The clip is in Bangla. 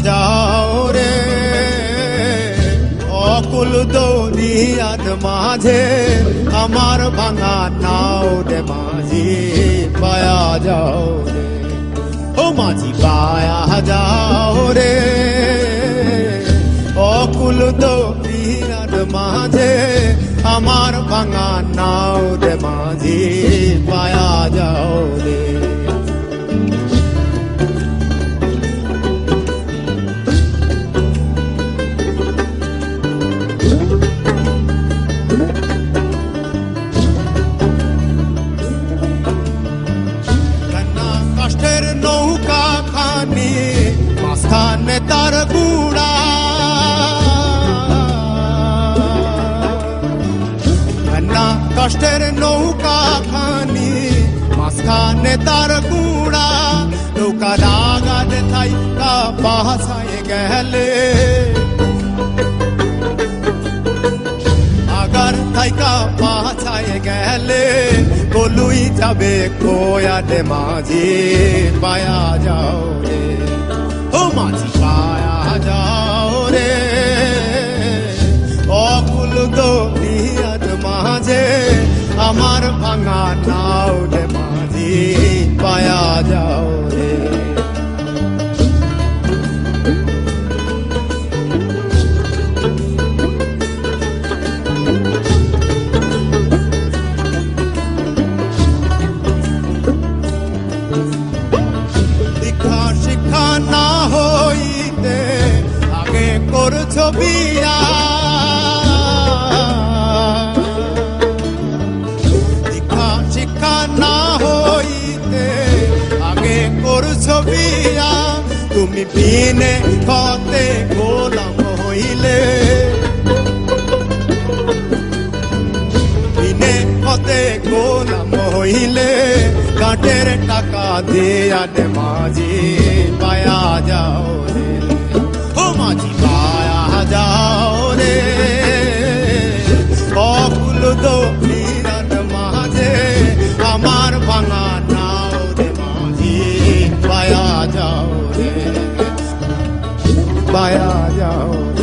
যাও রে অকুল দুনিয়ার মাঝে আমার ভাঙা নাও রে মাঝি পায়া যাও রে ও মাঝি পায়া যাও রে অকুল দুনিয়ার মাঝে আমার ভাঙা নাও রে মাঝি পায়া যাও রে কষ্টের নৌকা খানি মাঝখানে তার গুড়া কষ্টের নৌকা খানি মাঝখানে তার গুড়া নৌকা রাগাদ থাই কা পাহাসায় গেলে আগার থাইকা পাছায় গেলে বলুই যাবে কোয়াতে মাঝি পায়া যাও রে ও মাঝি পায়া যাও রে অকুল দুনিয়ার মাঝে আমার ভাঙা নাও রে মাঝি পায়া যাও রে শিক্ষা না হইতে আগে করছো বিয়া শিক্ষা না হইতে আগে করছো বিয়া তুমি বিনে হতে গোলাম হইলে বিনে হতে গোলাম হইলে কাঠের টাকা দিয়া দে মাঝি পায়া যাও রে ও মাঝি পায়া যাও রে অকুল দুনিয়ার মাঝে আমার ভাঙা নাও রে মাঝি পায়া যাও রে পায়া যাও